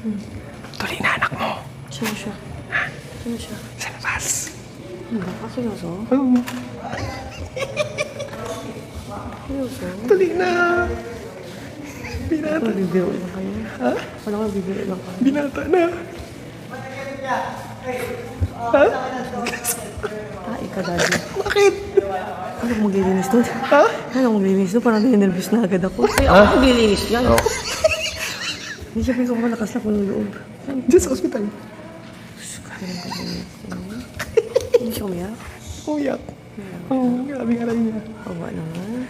Tuloy na anak mo. Sino siya? Sino siya? Sa labas. Ano ba? Seryoso? Oo. Seryoso? Tuloy na. Binata. Bibiro lang kayo. Ha? Wala ka bibiro lang kayo. Binata na. Ha? Ah, ikaw daddy. Bakit? Ano maglilinis doon? Ha? Ano maglilinis doon? Parang nervous na agad ako. Ay, ako maglilinis yan. Oo. Hindi siya ko malakas na kung loob. Diyan sa ospital. Hindi siya umiyak. Uyak. Oo, grabe nga lang niya. Awa naman.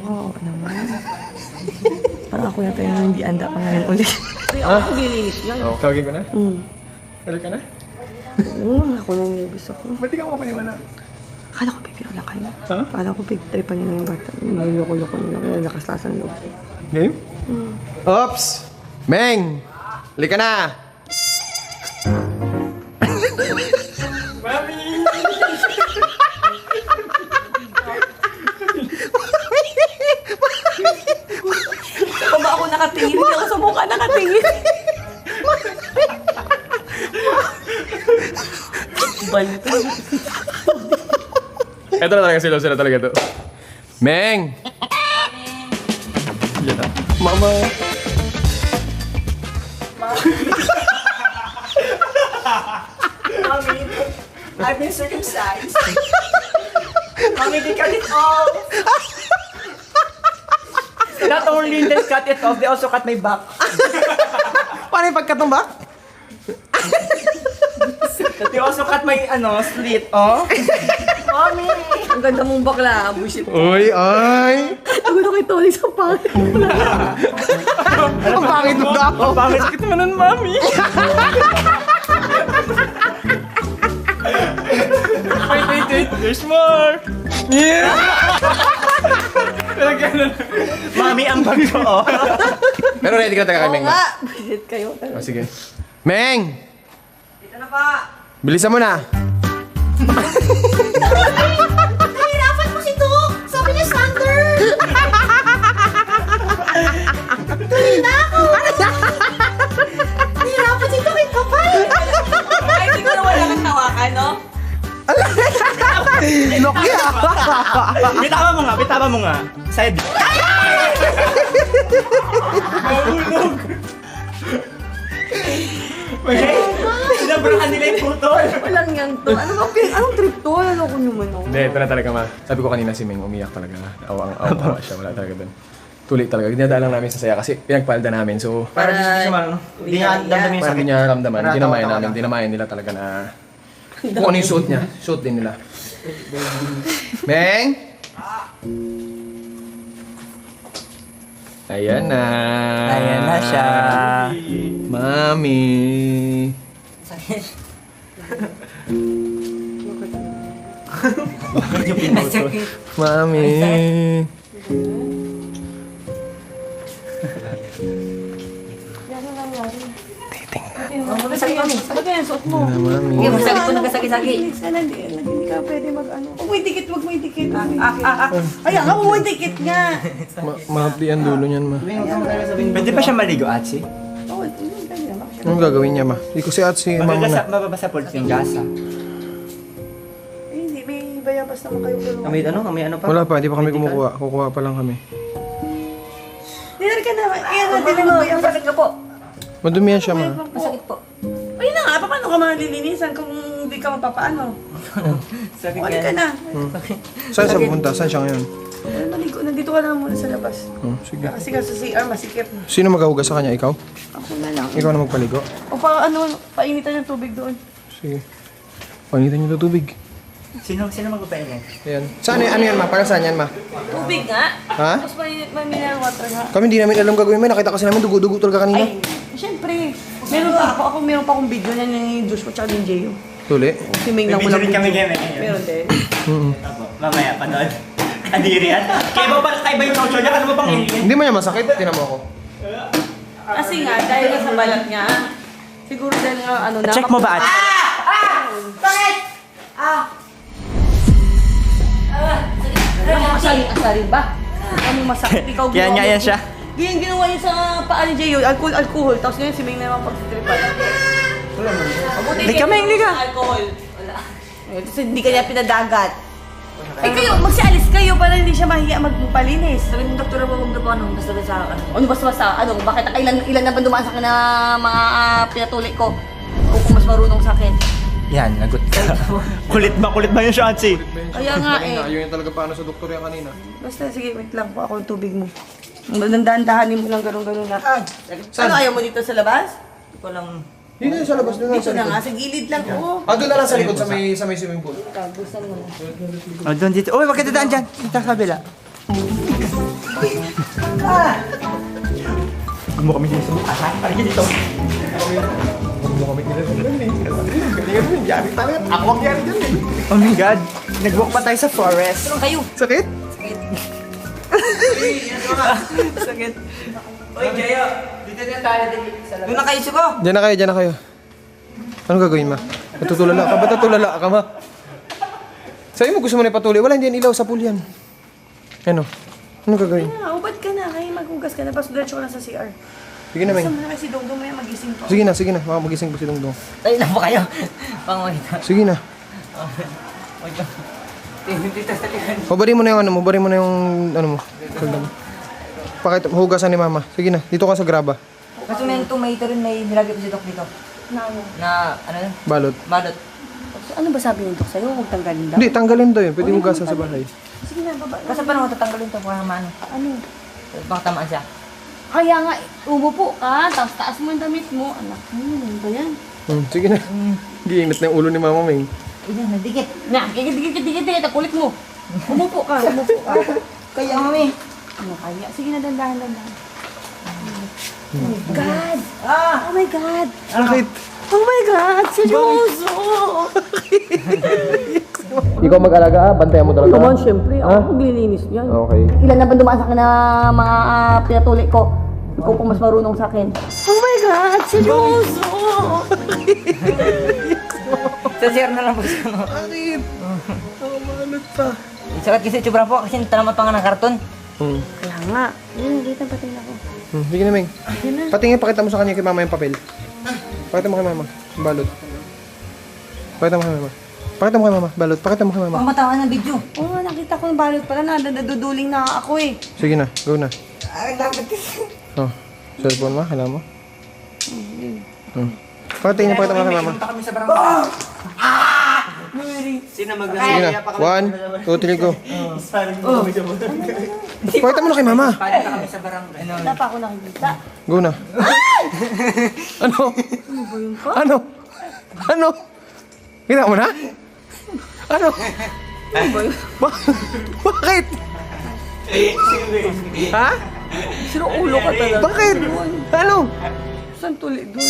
Awa naman. Parang ako yata yung hindi anda pa ngayon ulit. Ay, ako maglilinis yan. Oo, tawagin ko na. Hmm. Balik ka na? Ako nang nervous ako. Ba't di ka makapaniwala? Akala ko bibiro lang kayo. Ha? Akala ko pigtripan niyo na yung bata. Niloko-loko nila. Kaya nakaslasan loob. Game? Oops! Meng! Halika na! Kung ba ako nakatingin? Hindi ako sa mukha nakatingin. Balito. Ito na talaga sila talaga to. Meng! Yan na. Mama! Mommy, I've been circumcised. Mommy, they cut it off. Not only they cut it off, they also cut my back. Paano yung pagkatumbak? They also cut my slit, oh. Mommy! Ang ganda mong bakla. Bullshit. Uy, ay! Ang ganda kay Tony sa pangit. Ang pangit mo na ako! Bakit sakit naman nun, Mommy? Wait. There's more! Yeah! Mami, ang bag ko, oh. Pero ready ka na taga kay Meng na. Bullshit kayo. Oh, sige. Meng! Dito na pa! Bilisan mo na! Nahirapan mo si Tuk! Sabi niya Sander! Tuloy na ako! Nahirapan si Tuk! Yung kapal! Ay, hindi ko na wala kang tawakan, no? Nokia! Bitama mo nga. Side. Mahulog! Sinabrahan nila yung putol. Walang yang to. Anong trip to? Ano ko naman ako? Hindi, ito na talaga ma. Sabi ko kanina si Meng umiyak talaga. Awa siya, wala talaga doon. Tuloy talaga. Dinadaan lang namin sa saya kasi pinagpalda namin. So, Para hindi niya damdamin yung parang sakit. hindi niya ramdaman. Dinamayan namin. Dinamayan nila talaga na kung ano yung suot niya. Suot din nila. Meng! Ayan na. Ayan na siya. Mami. Mami. Masakit kami. Ano ba yan? Suot mo. Mami. Hindi, masakit ko nagkasakit-sakit. Sana hindi ka pwede mag-ano. Huwag mo dikit, huwag mo dikit. Ayan, huwag mo dikit nga. Mahapdi ang dulo niyan, ma. Pwede pa siya maligo, Atsi? Oo, ganyan. Anong gagawin niya, ma? Hindi ko si at si mama na. Mababasa po yung gasa. Hindi, may bayabas naman kayo. Kami ano pa? Wala pa, hindi pa kami kumukuha. Kukuha pa lang kami. Dinari ka na. Ayan, natin mo. Ang sakit ka po. Madumi yan siya, ma. Masakit po. Ayun na nga, paano ka malilinisan kung hindi ka mapapaano? Sakit Wali ka na. Saan siya pupunta? Saan siya ngayon? Maligo, nandito ka lang muna sa labas. Sige. Kasi nga sa CR, masikip. Sino maghahugas sa kanya? Ikaw? Ako na lang. Ikaw na magpaligo? O painitan yung tubig doon. Sige. Panitan niyo ito tubig. Sino magpapaingan? Ayan. Saan ano yan, ma? Para saan yan, ma? Tubig nga. Ha? Tapos may mineral water nga. Kami hindi namin alam gagawin, ma. Nakita kasi namin dugo-dugo talaga kanina. Ay, syempre. Meron pa ako. Meron pa akong video niyan yung Diyos ko tsaka yung Jeyo. Tuli. Si Ming lang May walang video rin kami video. game. Meron din. Mamaya, panood. Adiri yan. Kaya ba ba yung chocho niya? Ano ba pang alien? Hindi mo yan masakit. Tinan mo ako. Kasi nga, dahil nga sa balat niya, siguro dahil nga ano na. Check mo ba, Atsi? Asarin ba? Anong masakit? Ikaw Kaya ginawa nga mo- yan siya. Ganyan ginawa niya sa paa ni Jay yun. Alcohol. Tapos ngayon si Ming na naman pagsitripan. Hindi ka, Ming, hindi ka. Alcohol. Wala. Kasi hindi kanya pinadagat. Eh kayo, magsialis kayo para hindi siya mahiya magpalinis. Sabi ng doktor mo huwag na po basta sa akin. Ano basta-basta? Ano? Bakit ilan na ba dumaan sa akin na mga pinatuloy ko? Kung mas marunong sa akin. Yan, nagot ka. Kulit ba yung Shansi? Kaya nga eh. Ayun yung talaga paano sa doktor yan kanina. Basta sige, wait lang po ako yung tubig mo. Dandahan-dahanin mo lang gano'n-gano'n na. Ano ayaw mo dito sa labas? Hindi ko lang... Dito sa labas, doon Dito na nga, sa gilid lang. Oo. doon na lang sa likod, sa may swimming pool. Tagusan mo na. Oh, doon dito. Uy, wag ka dadaan dyan. Dito sa kabila. Huwag mo kami dito sa mukha, ha? Parang dito. Huwag mo kami nila doon eh. Hindi ka naman, yari talaga. Ako ang yari dyan eh. Oh my God. Nag-walk pa tayo sa forest. Tulong kayo. Sakit? Sakit. Uy, Jayo. Dito na tayo sa labas. Doon na kayo, Suko. Diyan na kayo. Anong gagawin, ma? Natutulala ka? Ba't natulala ka, ma? Sa'yo mo gusto mo na ipatuloy? Wala, hindi yan ilaw sa pool yan. Ano? Anong gagawin? Ubad ka na. Kaya maghugas ka na. Pasok diretso ka na sa CR. Sige na, Meng. Saan mo na kasi Dongdong maya magising pa. Sige na. Baka magising pa si Dongdong. Tayo na po kayo. Pangulit. Sige na. Dito sa tiyan. Pabari mo na yung ano mo. Bari mo na yung ano mo. Kagdam. Pakita, hugasan ni mama. Sige na, dito ka sa graba. Kasi may tomato rin may nilagay ko si Doc dito. Na ano yun? Balot. Balot. Ano ba sabi ng Dok sa'yo? Huwag tanggalin daw. Hindi, tanggalin daw yun. Pwede hugasan sa bahay. Sige na, baba. Kasi paano ko tatanggalin ito para maano? Ano? Baka tamaan siya. Kaya nga, umupo ka. Tapos taas mo yung damit mo. Anak mo, ano ba yan? Sige na. Giinit na yung ulo ni mama, Meng. Ayan, nadikit. Na, dikit. Kulit mo. Umupo ka. Kaya mami. Ano kaya? Sige na, dandahan. Oh my God! Oh my God! Bakit? Oh my God! Seryoso! Ikaw mag-alaga, bantayan mo talaga. Naman, syempre. Ako maglilinis niyan. Okay. Ilan na ba dumaan sa akin na mga pinatuloy ko? Ikaw kung mas marunong sa akin. Oh my God! Seryoso! Sa share na lang po siya. Bakit? Manot pa. Sakit kasi tsubra po kasi talamat pa nga ng karton. Kaya nga. Ayun, dito patay na ako. Sige na, Meng. Patingin, pakita mo sa kanya kay mama yung papel. Pakita mo kay mama. Yung balot. Pakita mo kay mama. Balot. Pakita mo kay mama. Pangmatawan ng video. Oo, nakita ko yung balot pala. Naduduling na ako eh. Sige na, go na. Ay, dapat Oh, cellphone mo, kailangan mo. Pakita mo kay mama. Punta kami sa barangay. Sino Sige na, 1, 2, 3, go. Pakita mo na kay mama. Punta kami sa barangay. Wala pa ako nakikita. Go na. Ano? Ano? Kita mo na? Ano? Bakit? Ha? Sino ulo ka talaga? Bakit? Ano? Saan tuli doon?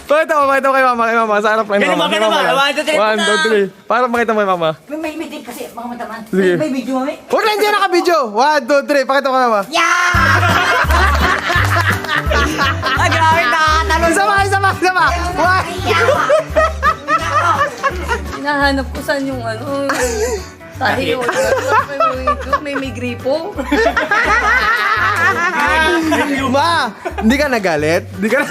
Pakita mo kay mama. Sa harap kay mama. Ganun ba? 1, 2, 3. 1, 2, 3. Para pakita mo kay mama. may tip kasi baka matamaan. Sige. May video mami. Huwag lang dyan naka-video. 1, 2, 3. Pakita mo kay mama. Ah, grabe na. Isa pa. 1. Hinahanap ko saan yung ano. Tayo. May gripo. Ma, hindi ka nagalit? Hindi ka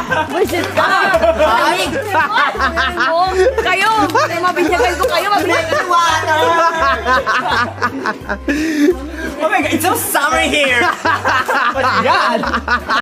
Bullshit ka! Ay! Kayo! Mabinyagan ko kayo! Mabinyagan ko! Oh my God, it's so summer here! What's that?